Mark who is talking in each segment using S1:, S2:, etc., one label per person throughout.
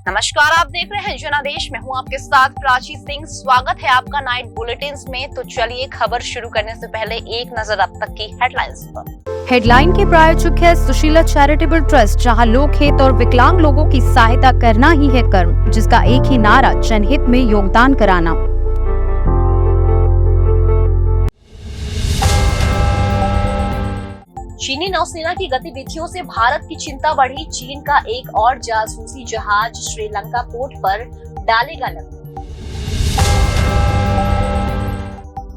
S1: नमस्कार, आप देख रहे हैं जनादेश में हूं आपके साथ प्राची सिंह। स्वागत है आपका नाइट बुलेटिन्स में। तो चलिए खबर शुरू करने से पहले एक नजर अब तक की हेडलाइंस पर।
S2: हेडलाइन के प्रायोजक है सुशीला चैरिटेबल ट्रस्ट, जहां लोक हित और विकलांग लोगों की सहायता करना ही है कर्म, जिसका एक ही नारा जनहित में योगदान कराना।
S1: चीनी नौसेना की गतिविधियों से भारत की चिंता बढ़ी। चीन का एक और जासूसी जहाज श्रीलंका पोर्ट पर डालेगा लंगर।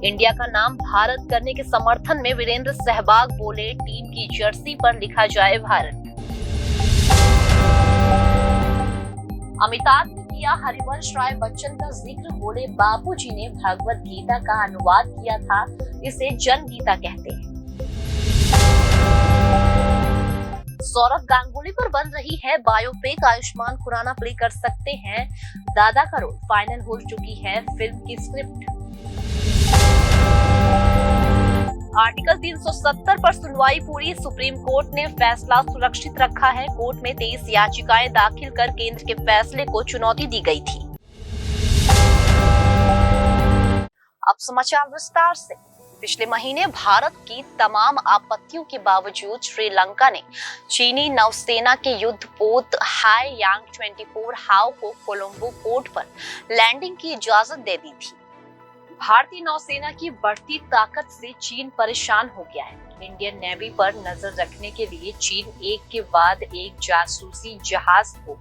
S1: इंडिया का नाम भारत करने के समर्थन में वीरेंद्र सहवाग बोले, टीम की जर्सी पर लिखा जाए भारत। अमिताभ ने किया हरिवंश राय बच्चन का जिक्र, बोले बापूजी ने भगवत गीता का अनुवाद किया था, इसे जन गीता कहते हैं। सौरव गांगुली पर बन रही है बायोपिक, आयुष्मान खुराना प्ले कर सकते हैं दादा का रोल। फाइनल हो चुकी है फिल्म की स्क्रिप्ट। आर्टिकल 370 पर सुनवाई पूरी, सुप्रीम कोर्ट ने फैसला सुरक्षित रखा है। कोर्ट में 23 याचिकाएं दाखिल कर केंद्र के फैसले को चुनौती दी गई थी। अब समाचार विस्तार से। पिछले महीने भारत की तमाम आपत्तियों के बावजूद श्रीलंका ने चीनी नौसेना के युद्धपोत हाई यांग 24 हाउ को कोलंबो पोर्ट पर लैंडिंग की इजाजत दे दी थी। भारतीय नौसेना की बढ़ती ताकत से चीन परेशान हो गया है। इंडियन नेवी पर नजर रखने के लिए चीन एक के बाद एक जासूसी जहाज को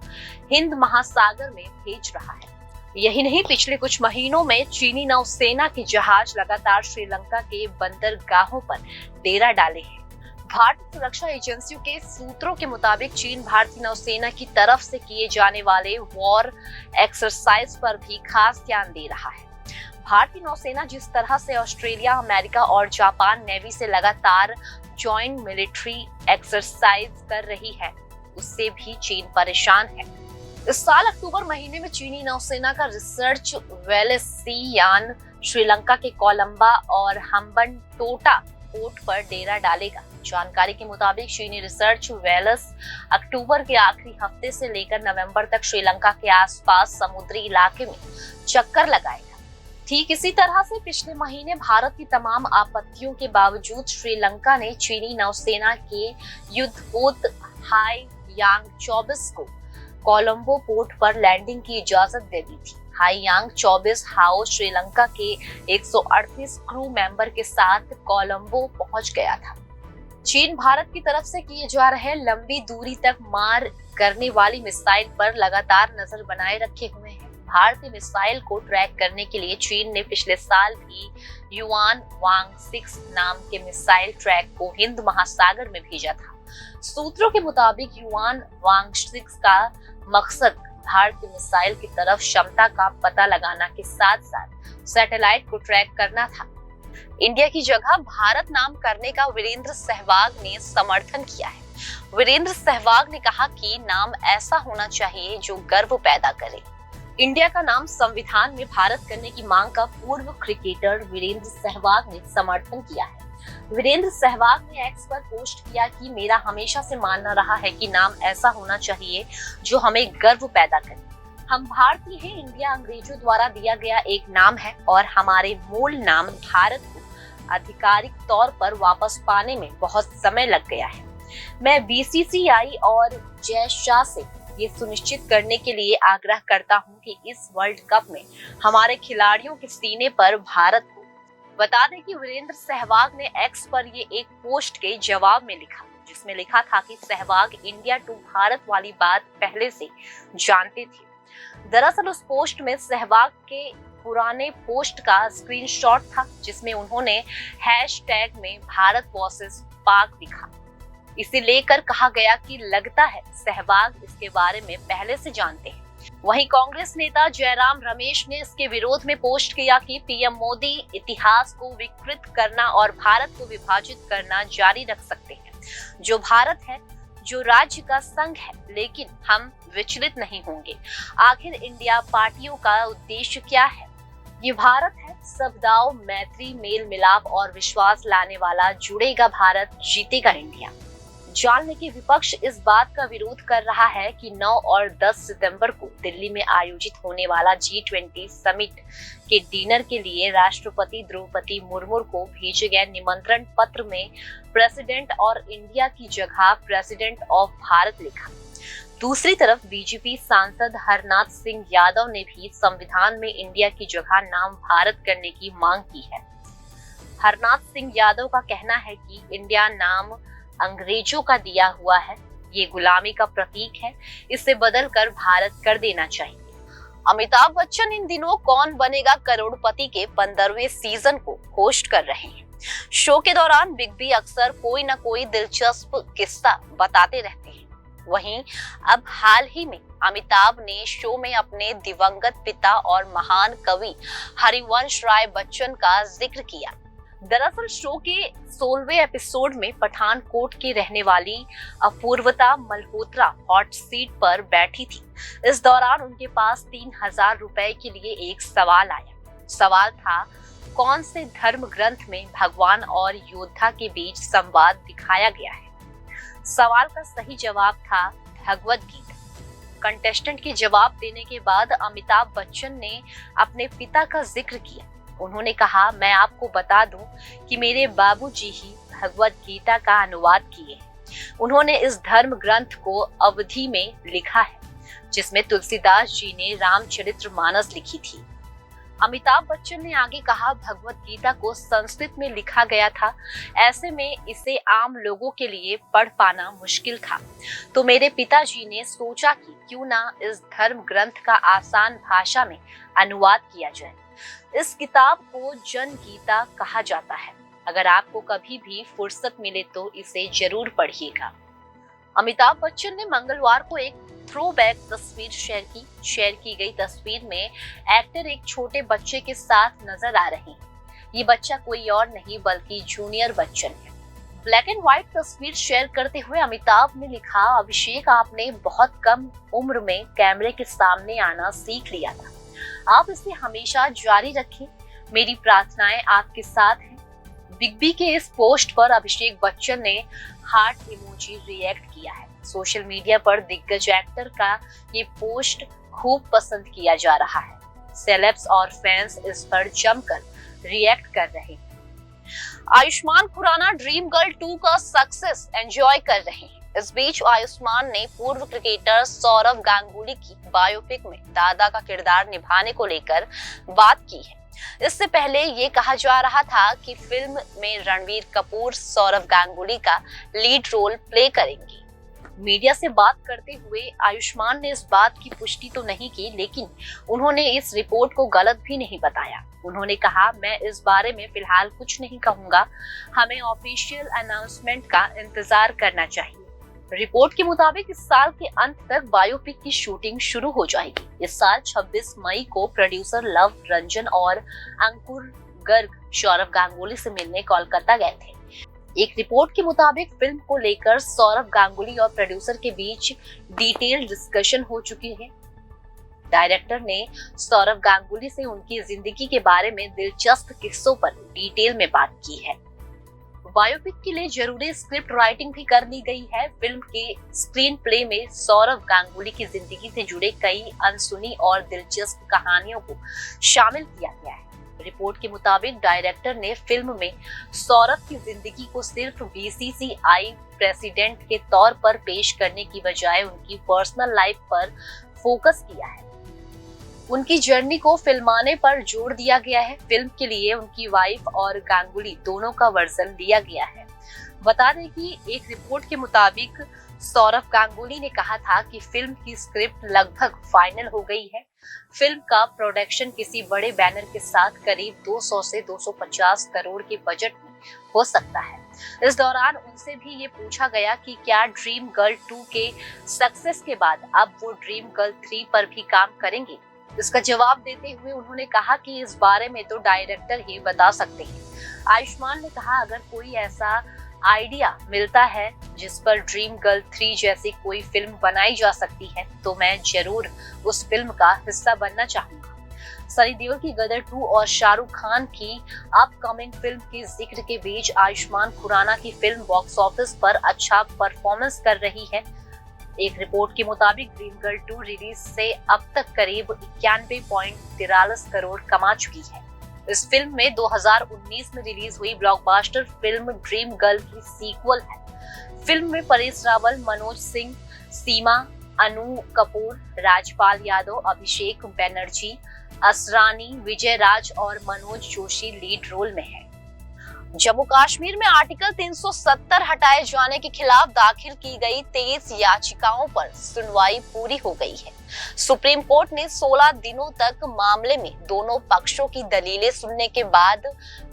S1: हिंद महासागर में भेज रहा है। यही नहीं, पिछले कुछ महीनों में चीनी नौसेना के जहाज लगातार श्रीलंका के बंदरगाहों पर डेरा डाले हैं। भारतीय सुरक्षा एजेंसियों के सूत्रों के मुताबिक चीन भारतीय नौसेना की तरफ से किए जाने वाले वॉर एक्सरसाइज पर भी खास ध्यान दे रहा है। भारतीय नौसेना जिस तरह से ऑस्ट्रेलिया, अमेरिका और जापान नेवी से लगातार जॉइंट मिलिट्री एक्सरसाइज कर रही है, उससे भी चीन परेशान है। इस साल अक्टूबर महीने में चीनी नौसेना का रिसर्च वेल्स सी यान श्रीलंका के कोलंबा और हम्बनटोटा पोर्ट पर डेरा डालेगा। जानकारी के मुताबिक चीनी रिसर्च वेल्स अक्टूबर के आखिरी हफ्ते से लेकर नवंबर तक श्रीलंका के आसपास समुद्री इलाके में चक्कर लगाएगा। ठीक इसी तरह से पिछले महीने भारत की तमाम आपत्तियों के बावजूद श्रीलंका ने चीनी नौसेना के युद्धपोत हाई यांग 24 को कोलंबो पोर्ट पर लैंडिंग की इजाजत दे दी थी। हाई यांग 24 हाउ श्रीलंका के 138 क्रू मेंबर के साथ कोलंबो पहुंच गया था। चीन भारत की तरफ से किए जा रहे लंबी दूरी तक मार करने वाली मिसाइल पर लगातार नजर बनाए रखे हुए है। भारतीय मिसाइल को ट्रैक करने के लिए चीन ने पिछले साल भी युआन वांग 6 नाम के मिसाइल ट्रैक को हिंद महासागर में भेजा था। सूत्रों के मुताबिक युआन वांग 6 का मकसद भारतीय मिसाइल की तरफ क्षमता का पता लगाना के साथ साथ सैटेलाइट को ट्रैक करना था। इंडिया की जगह भारत नाम करने का वीरेंद्र सहवाग ने समर्थन किया है। वीरेंद्र सहवाग ने कहा कि नाम ऐसा होना चाहिए जो गर्व पैदा करे। इंडिया का नाम संविधान में भारत करने की मांग का पूर्व क्रिकेटर वीरेंद्र सहवाग ने समर्थन किया है। वीरेंद्र सहवाग ने एक्स पर पोस्ट किया कि मेरा हमेशा से मानना रहा है कि नाम ऐसा होना चाहिए जो हमें गर्व पैदा करे। हम भारतीय हैं, इंडिया अंग्रेजों द्वारा दिया गया एक नाम है और हमारे मूल नाम भारत को आधिकारिक तौर पर वापस पाने में बहुत समय लग गया है। मैं बीसीसीआई और जय शाह से ये सुनिश्चित करने के लिए आग्रह करता हूं कि इस वर्ल्ड कप में हमारे खिलाड़ियों के सीने पर भारत हो। बता दें कि वीरेंद्र सहवाग ने एक्स पर ये एक पोस्ट के जवाब में लिखा, जिसमें लिखा था कि सहवाग इंडिया टू भारत वाली बात पहले से जानते थे। दरअसल उस पोस्ट में सहवाग के पुराने पोस्ट का स्क्रीनशॉट था, जिसमें उन्होंने हैशटैग में भारत वर्सेस पाक लिखा। इसे लेकर कहा गया कि लगता है सहवाग इसके बारे में पहले से जानते हैं। वहीं कांग्रेस नेता जयराम रमेश ने इसके विरोध में पोस्ट किया कि पीएम मोदी इतिहास को विकृत करना और भारत को विभाजित करना जारी रख सकते हैं। जो भारत है, जो राज्य का संघ है, लेकिन हम विचलित नहीं होंगे। आखिर इंडिया पार्टियों का उद्देश्य क्या है? ये भारत है, सद्भाव, मैत्री, मेल मिलाप और विश्वास लाने वाला। जुड़ेगा भारत, जीतेगा इंडिया। जान कि विपक्ष इस बात का विरोध कर रहा है कि 9 और 10 सितंबर को दिल्ली में आयोजित होने वाला G20 समिट के डिनर के लिए राष्ट्रपति द्रौपदी मुर्मू को भेजे गए निमंत्रण पत्र में प्रेसिडेंट और इंडिया की जगह प्रेसिडेंट ऑफ भारत लिखा। दूसरी तरफ बीजेपी सांसद हरनाथ सिंह यादव ने भी संविधान में इंडिया की जगह नाम भारत करने की मांग की है। हरनाथ सिंह यादव का कहना है कि इंडिया नाम अंग्रेजों का दिया हुआ है, ये गुलामी का प्रतीक है, इसे बदलकर भारत कर देना चाहिए। अमिताभ बच्चन इन दिनों कौन बनेगा करोड़पति के 15वें सीजन को होस्ट कर रहे हैं। शो के दौरान बिग बी अक्सर कोई न कोई दिलचस्प किस्सा बताते रहते हैं। वहीं अब हाल ही में अमिताभ ने शो में अपने दिवंगत पिता और महान कवि हरिवंश राय बच्चन का जिक्र किया। दरअसल शो के 16वें एपिसोड में पठानकोट की रहने वाली अपूर्वता मल्होत्रा हॉट सीट पर बैठी थी। इस दौरान उनके पास 3000 रुपए के लिए एक सवाल आया। सवाल था, कौन से धर्म ग्रंथ में भगवान और योद्धा के बीच संवाद दिखाया गया है? सवाल का सही जवाब था भगवद गीता। कंटेस्टेंट के जवाब देने के बाद अमिताभ बच्चन ने अपने पिता का जिक्र किया। उन्होंने कहा, मैं आपको बता दूं कि मेरे बाबूजी ही भगवद गीता का अनुवाद किए हैं। उन्होंने इस धर्म ग्रंथ को अवधी में लिखा है, जिसमें तुलसीदास जी ने रामचरितमानस लिखी थी। अमिताभ बच्चन ने आगे कहा, भगवद गीता को संस्कृत में लिखा गया था, ऐसे में इसे आम लोगों के लिए पढ़ पाना मुश्किल था। तो मेरे पिताजी ने सोचा कि क्यों ना इस धर्म ग्रंथ का आसान भाषा में अनुवाद किया जाए। इस किताब को जन गीता कहा जाता है। अगर आपको कभी भी फुर्सत मिले तो इसे जरूर पढ़िएगा। अमिताभ बच्चन ने मंगलवार को एक थ्रोबैक तस्वीर शेयर की गई तस्वीर में एक्टर एक छोटे बच्चे के साथ नजर आ रहे हैं। ये बच्चा कोई और नहीं बल्कि जूनियर बच्चन है। ब्लैक एंड व्हाइट तस्वीर शेयर करते हुए अमिताभ ने लिखा, अभिषेक आपने बहुत कम उम्र में कैमरे के सामने आना सीख लिया था। आप इसे हमेशा जारी रखें। मेरी प्रार्थनाएं आपके साथ हैं। बिग बी के इस पोस्ट पर अभिषेक बच्चन ने हार्ट इमोजी रिएक्ट किया है। सोशल मीडिया पर दिग्गज एक्टर का ये पोस्ट खूब पसंद किया जा रहा है। सेलेब्स और फैंस इस पर जमकर रिएक्ट कर रहे हैं। आयुष्मान खुराना ड्रीम गर्ल 2 का सक्सेस एंजॉय कर रहे हैं। इस बीच आयुष्मान ने पूर्व क्रिकेटर सौरव गांगुली की बायोपिक में दादा का किरदार निभाने को लेकर बात की है। इससे पहले ये कहा जा रहा था कि फिल्म में रणवीर कपूर सौरव गांगुली का लीड रोल प्ले करेंगे। मीडिया से बात करते हुए आयुष्मान ने इस बात की पुष्टि तो नहीं की, लेकिन उन्होंने इस रिपोर्ट को गलत भी नहीं बताया। उन्होंने कहा, मैं इस बारे में फिलहाल कुछ नहीं कहूंगा, हमें ऑफिशियल अनाउंसमेंट का इंतजार करना चाहिए। रिपोर्ट के मुताबिक इस साल के अंत तक बायोपिक की शूटिंग शुरू हो जाएगी। इस साल 26 मई को प्रोड्यूसर लव रंजन और अंकुर गर्ग सौरव गांगुली से मिलने कोलकाता गए थे। एक रिपोर्ट के मुताबिक फिल्म को लेकर सौरव गांगुली और प्रोड्यूसर के बीच डिटेल डिस्कशन हो चुकी है। डायरेक्टर ने सौरव गांगुली से उनकी जिंदगी के बारे में दिलचस्प किस्सों पर डिटेल में बात की है। बायोपिक के लिए जरूरी स्क्रिप्ट राइटिंग भी कर ली गई है। फिल्म के स्क्रीन प्ले में सौरव गांगुली की जिंदगी से जुड़े कई अनसुनी और दिलचस्प कहानियों को शामिल किया गया है। रिपोर्ट के मुताबिक डायरेक्टर ने फिल्म में सौरभ की जिंदगी को सिर्फ बीसीसीआई प्रेसिडेंट के तौर पर पेश करने की बजाय उनकी पर्सनल लाइफ पर फोकस किया है। उनकी जर्नी को फिल्माने पर जोर दिया गया है। फिल्म के लिए उनकी वाइफ और गांगुली दोनों का वर्जन लिया गया है। बता दें कि एक रिपोर्ट के मुताबिक सौरव गांगुली ने कहा था कि फिल्म की स्क्रिप्ट लगभग फाइनल हो गई है। फिल्म का प्रोडक्शन किसी बड़े बैनर के साथ करीब 200 से 250 करोड़ के बजट में हो सकता है। इस दौरान उनसे भी ये पूछा गया कि क्या ड्रीम गर्ल 2 के सक्सेस के बाद अब वो ड्रीम गर्ल 3 पर भी काम करेंगे। इसका जवाब देते हुए उन्होंने कहा कि इस बारे में तो डायरेक्टर ही बता सकते हैं। आयुष्मान ने कहा, अगर कोई ऐसा आइडिया मिलता है जिस पर ड्रीम गर्ल 3 जैसी कोई फिल्म बनाई जा सकती है तो मैं जरूर उस फिल्म का हिस्सा बनना चाहूंगा। सनी देओल की गदर 2 और शाहरुख खान की अपकमिंग फिल्म के जिक्र के बीच आयुष्मान खुराना की फिल्म बॉक्स ऑफिस पर अच्छा परफॉर्मेंस कर रही है। एक रिपोर्ट के मुताबिक ड्रीम गर्ल 2 रिलीज से अब तक करीब 91.43 करोड़ कमा चुकी है। इस फिल्म में 2019 में रिलीज हुई ब्लॉकबस्टर फिल्म ड्रीम गर्ल की सीक्वल है। फिल्म में परेश रावल, मनोज सिंह, सीमा, अनु कपूर, राजपाल यादव, अभिषेक बनर्जी, असरानी, विजय राज और मनोज जोशी लीड रोल में हैं। जम्मू कश्मीर में आर्टिकल 370 हटाए जाने के खिलाफ दाखिल की गई 23 याचिकाओं पर सुनवाई पूरी हो गई है। सुप्रीम कोर्ट ने 16 दिनों तक मामले में दोनों पक्षों की दलीलें सुनने के बाद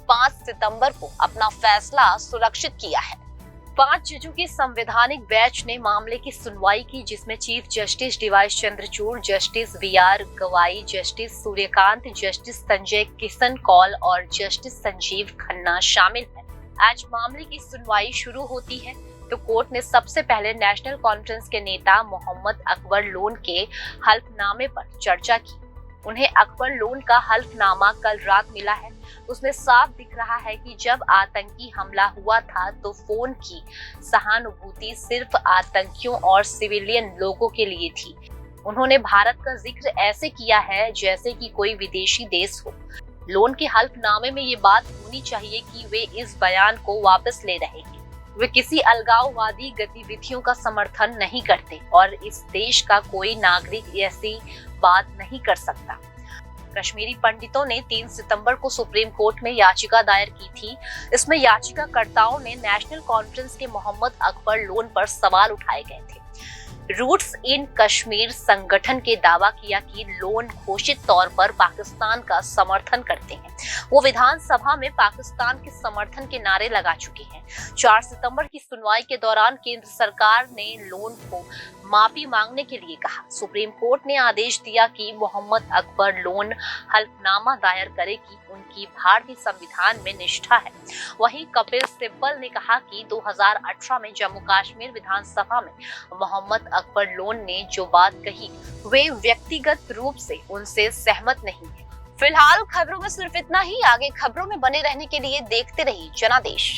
S1: 5 सितंबर को अपना फैसला सुरक्षित किया है। 5 जजों के संवैधानिक बेंच ने मामले की सुनवाई की, जिसमें chief justice DY Chandrachud, justice BR Gavai, justice Suryakant, justice Sanjay Kishan Kaul और जस्टिस संजीव खन्ना शामिल हैं। आज मामले की सुनवाई शुरू होती है तो कोर्ट ने सबसे पहले नेशनल कॉन्फ्रेंस के नेता मोहम्मद अकबर लोन के हल्फनामे पर चर्चा की। उन्हें अकबर लोन का हल्फनामा कल रात मिला है। उसमें साफ दिख रहा है कि जब आतंकी हमला हुआ था तो फोन की सहानुभूति सिर्फ आतंकियों और सिविलियन लोगों के लिए थी। उन्होंने भारत का जिक्र ऐसे किया है जैसे कि कोई विदेशी देश हो। लोन के हल्फनामे में ये बात होनी चाहिए कि वे इस बयान को वापस ले रहे हैं। वे किसी अलगाववादी गतिविधियों का समर्थन नहीं करते और इस देश का कोई नागरिक ऐसी बात नहीं कर सकता। कश्मीरी पंडितों ने 3 सितंबर को सुप्रीम कोर्ट में याचिका दायर की थी। इसमें याचिकाकर्ताओं ने नेशनल कॉन्फ्रेंस के मोहम्मद अकबर लोन पर सवाल उठाए गए थे। रूट्स इन कश्मीर संगठन के दावा किया कि लोन घोषित तौर पर पाकिस्तान का समर्थन करते हैं। वो विधानसभा में पाकिस्तान के समर्थन के नारे लगा चुके हैं। 4 सितंबर की सुनवाई के दौरान केंद्र सरकार ने लोन को माफी मांगने के लिए कहा। सुप्रीम कोर्ट ने आदेश दिया कि मोहम्मद अकबर लोन हल्फनामा दायर करे कि उनकी भारतीय संविधान में निष्ठा है। वहीं कपिल सिब्बल ने कहा कि 2018 में जम्मू कश्मीर विधानसभा में मोहम्मद अकबर लोन ने जो बात कही वे व्यक्तिगत रूप से उनसे सहमत नहीं है। फिलहाल खबरों में सिर्फ इतना ही। आगे खबरों में बने रहने के लिए देखते रहिए जनादेश।